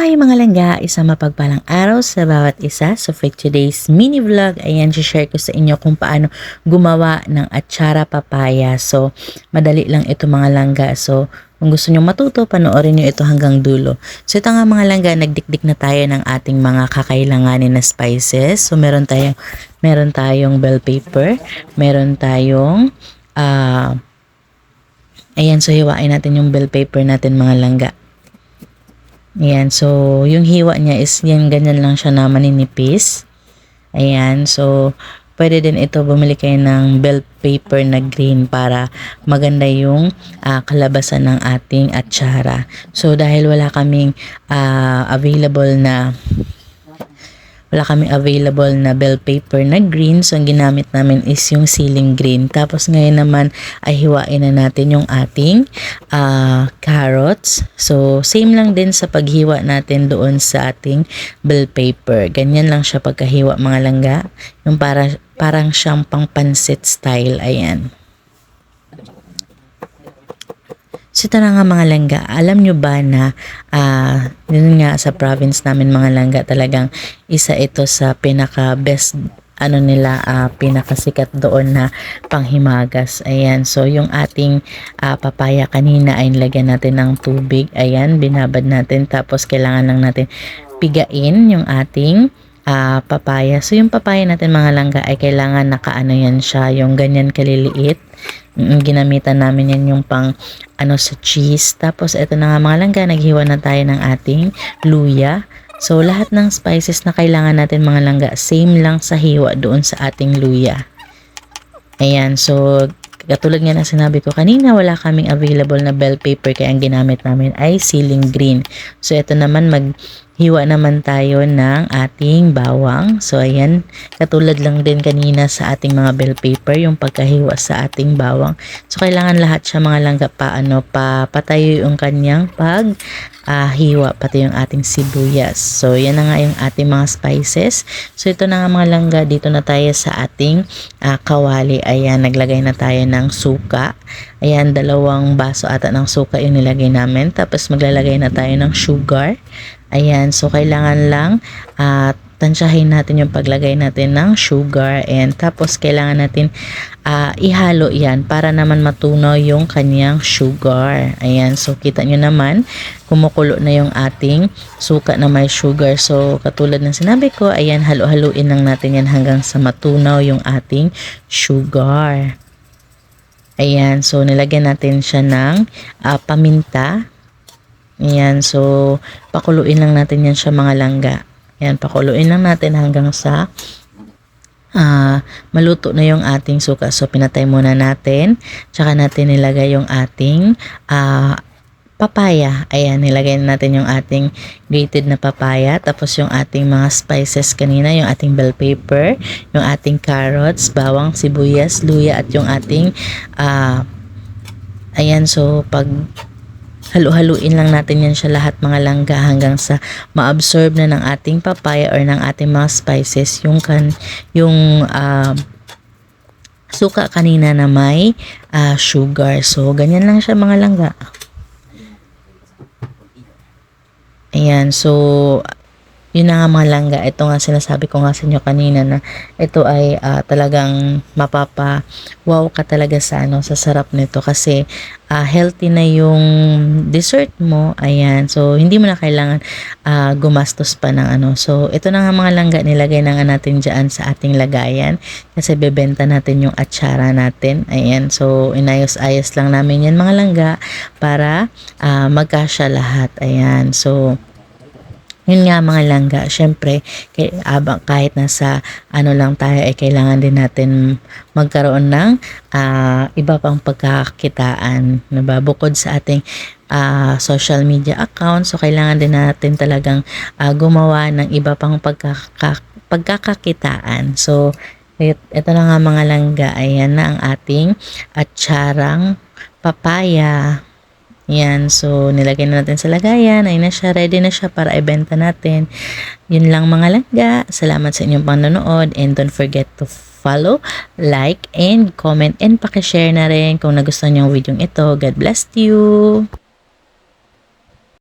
Hi mga langga, isang mapagpalang araw sa bawat isa. So for today's mini vlog, ayan, share ko sa inyo kung paano gumawa ng atsara papaya. So madali lang ito mga langga. So kung gusto nyo matuto, panoorin nyo ito hanggang dulo. So ito nga mga langga, nagdikdik na tayo ng ating mga kakailanganin na spices. So meron tayong bell pepper, meron tayong ayan, so hiwain natin yung bell pepper natin mga langga. Ayan, so yung hiwa niya is yan, ganyan lang siya na maninipis. Ayan, so pwede din ito, bumili kayo ng bell pepper na green para maganda yung kalabasan ng ating atsara. So dahil wala kaming available na bell pepper na green, so ang ginamit namin is yung ceiling green. Tapos ngayon naman ay hiwain na natin yung ating carrots. So same lang din sa paghiwa natin doon sa ating bell pepper. Ganyan lang siya pagkahiwa mga langga. Yung parang siyang pang pansit style. Ayan. So ito na nga mga langga, alam nyo ba na yun nga sa province namin mga langga, talagang isa ito sa pinaka best pinakasikat doon na panghimagas. Ayan, so yung ating papaya kanina ay nilagyan natin ng tubig. Ayan, binabad natin, tapos kailangan lang natin pigain yung ating papaya. So yung papaya natin mga langga ay kailangan nakaano yan siya, yung ganyan kaliliit. Ginamitan namin yan yung pang sa cheese. Tapos ito na nga mga langga, naghiwa na tayo ng ating luya. So lahat ng spices na kailangan natin mga langga, same lang sa hiwa doon sa ating luya. Ayan, so katulad nga na sinabi ko kanina, wala kaming available na bell pepper, kaya ang ginamit namin ay ceiling green. So ito naman, maghiwa naman tayo ng ating bawang. So ayan, katulad lang din kanina sa ating mga bell pepper, yung pagkahiwa sa ating bawang. So kailangan lahat siya mga langga patayo yung kanyang hiwa, pati yung ating sibuyas. So yan na nga yung ating mga spices. So ito na nga mga langga, dito na tayo sa ating kawali. Ayan, naglagay na tayo ng suka. Ayan, 2 baso ata ng suka yung nilagay namin. Tapos maglalagay na tayo ng sugar. Ayan, so kailangan lang tansyahin natin yung paglagay natin ng sugar, and tapos kailangan natin ihalo yan para naman matunaw yung kanyang sugar. Ayan, so kita nyo naman kumukulo na yung ating suka na may sugar. So katulad ng sinabi ko, ayan, halo-haluin lang natin yan hanggang sa matunaw yung ating sugar. Ayan, so nilagyan natin siya ng paminta. Ayan, so pakuluin lang natin yan siya mga langga. Ayan, pakuluin lang natin hanggang sa maluto na yung ating suka. So pinatay muna natin, tsaka natin nilagay yung ating papaya. Ayan, nilagay natin yung ating grated na papaya, tapos yung ating mga spices kanina, yung ating bell pepper, yung ating carrots, bawang, sibuyas, luya, at yung ating ayan, so pag halu-haluin lang natin yan siya lahat mga langga hanggang sa ma-absorb na ng ating papaya or ng ating mga spices yung suka kanina na may sugar. So ganyan lang siya mga langga. Ayan, so yun na nga mga langga, ito nga sinasabi ko nga sa inyo kanina na ito ay talagang wow ka talaga sa sarap nito, kasi healthy na yung dessert mo. Ayan, so hindi mo na kailangan gumastos pa ng So ito na nga mga langga, nilagay na nga natin dyan sa ating lagayan kasi bebenta natin yung atsara natin. Ayan, so inayos-ayos lang namin yan mga langga para magkasya lahat. Ayan, so yun nga mga langga, syempre kahit nasa lang tayo, ay kailangan din natin magkaroon ng iba pang pagkakakitaan, diba? Bukod sa ating social media account, so kailangan din natin talagang gumawa ng iba pang pagkakakitaan. So ito na nga mga langga, ayan na ang ating atsarang papaya. Yan, so nilagay na natin sa lagayan. Ayun na siya, ready na siya para ibenta natin. Yun lang mga langga. Salamat sa inyong panonood, and don't forget to follow, like, and comment, and pakishare na rin kung nagustuhan niyo yung video ito. God bless you!